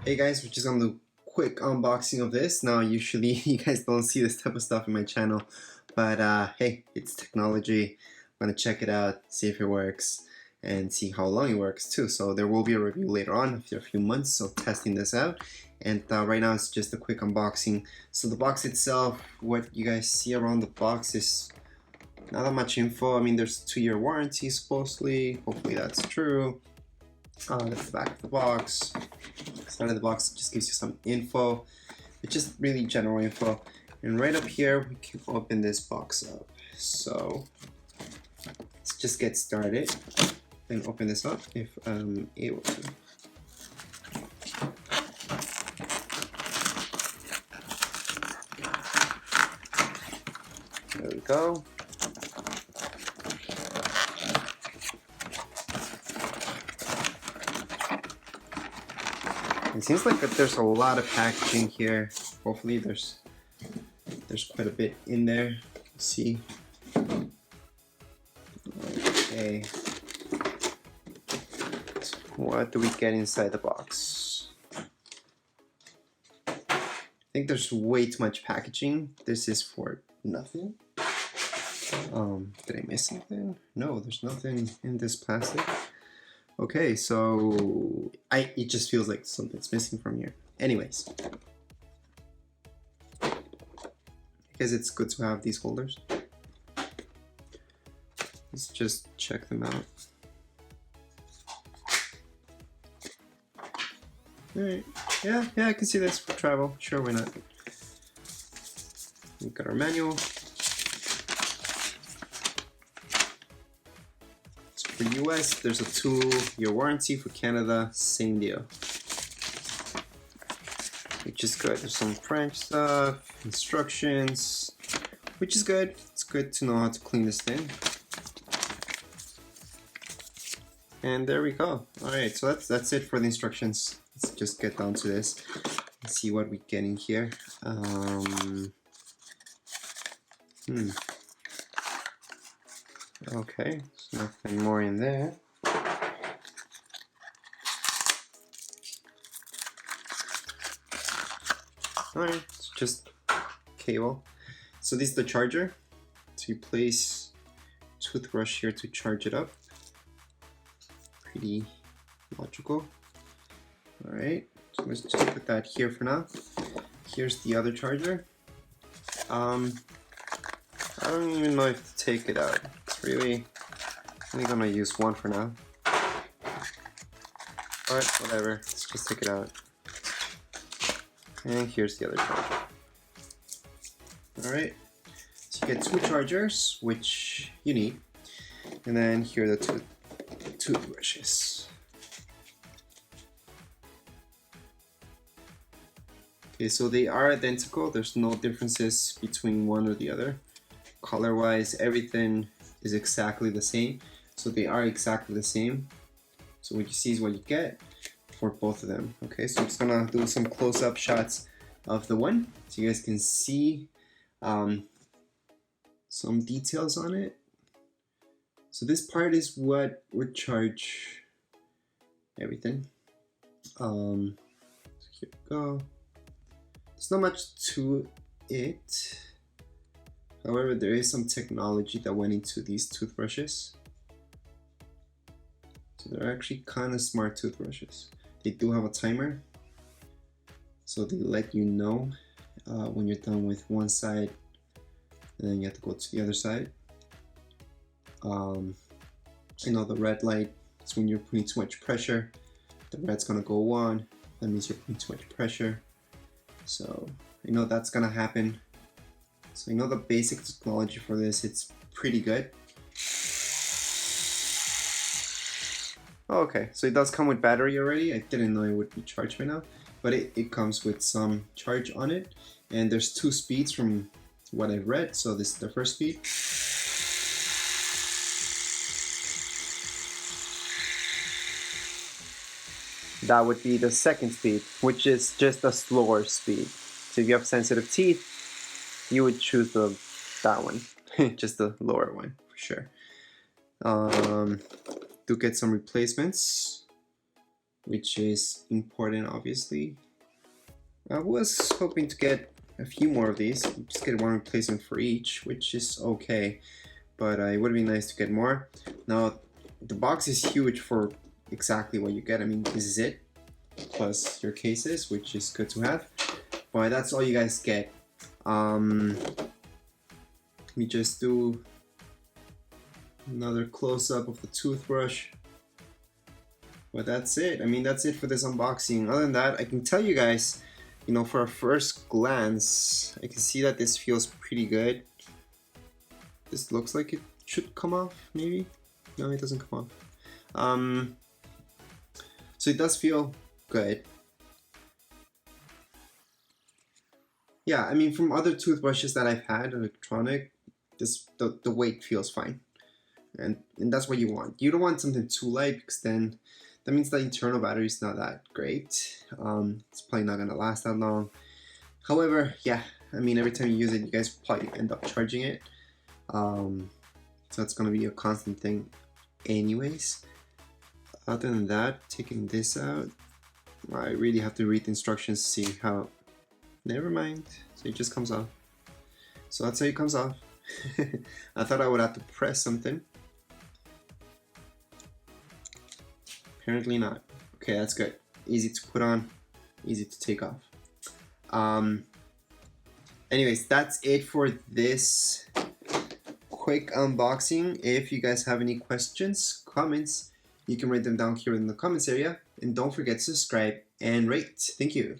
Hey guys, we're just gonna do a quick unboxing of this. Now usually you guys don't see this type of stuff in my channel, but hey, it's technology. I'm gonna check it out, see if it works, and see how long it works too. So there will be a review later on after a few months of testing this out. And right now it's just a quick unboxing. So the box itself, what you guys see around the box is not that much info. I mean, there's a 2-year warranty supposedly. Hopefully that's true. That's the back of the box. Side of the box just gives you some info. It's just really general info. And right up here, we can open this box up. So let's just get started and open this up if I'm able to. There we go. It seems like there's a lot of packaging here. Hopefully there's quite a bit in there. Let's see. Okay. What do we get inside the box? I think there's way too much packaging. This is for nothing. Did I miss something? No, there's nothing in this plastic. Okay, so it just feels like something's missing from here. Anyways, I guess it's good to have these holders. Let's just check them out. Alright, yeah, I can see this for travel. Sure, why not? We've got our manual. For US, there's a 2-year warranty. For Canada, same deal. Which is good. There's some French stuff, instructions, which is good. It's good to know how to clean this thing. And there we go. Alright, so that's it for the instructions. Let's just get down to this and see what we get in here. Okay, there's nothing more in there. Alright, it's just cable. So this is the charger. So you place toothbrush here to charge it up. Pretty logical. Alright, so let's just put that here for now. Here's the other charger. I don't even know if to take it out. It's really only gonna use one for now. But whatever, let's just take it out. And here's the other charger. Alright, so you get 2 chargers, which you need. And then here are the 2 toothbrushes. Okay, so they are identical. There's no differences between one or the other. Color wise, everything is exactly the same. So they are exactly the same. So what you see is what you get for both of them. Okay, so I'm just gonna do some close-up shots of the one so you guys can see some details on it. So this part is what would charge everything. So here we go. There's not much to it. However, there is some technology that went into these toothbrushes. So they're actually kind of smart toothbrushes. They do have a timer. So they let you know when you're done with one side and then you have to go to the other side. You know, the red light is when you're putting too much pressure. The red's gonna go on. That means you're putting too much pressure. So you know that's gonna happen. So you know the basic technology for this, it's pretty good. Okay, so it does come with battery already. I didn't know it would be charged right now, but it comes with some charge on it. And there's 2 speeds from what I've read. So this is the first speed. That would be the second speed, which is just a slower speed. So if you have sensitive teeth, you would choose that one, just the lower one for sure. Do get some replacements which is important, obviously. I was hoping to get a few more of these, just get one replacement for each, which is okay, but it would be nice to get more. Now, the box is huge for exactly what you get. I mean, this is it, plus your cases, which is good to have, but that's all you guys get. Let me just do another close-up of the toothbrush. But that's it. I mean, that's it for this unboxing. Other than that, I can tell you guys, you know, for a first glance, I can see that this feels pretty good. This looks like it should come off, maybe? No, it doesn't come off. So it does feel good. Yeah, I mean, from other toothbrushes that I've had, electronic, the weight feels fine. And that's what you want. You don't want something too light, because then that means the internal battery is not that great. It's probably not gonna last that long. However, yeah, I mean, every time you use it, you guys probably end up charging it. So it's gonna be a constant thing anyways. Other than that, taking this out, I really have to read the instructions to see how. Never mind, so it just comes off. So that's how it comes off. I thought I would have to press something. Apparently not. Okay, that's good. Easy to put on, easy to take off. Anyways, that's it for this quick unboxing. If you guys have any questions, comments, you can write them down here in the comments area. And don't forget to subscribe and rate. Thank you.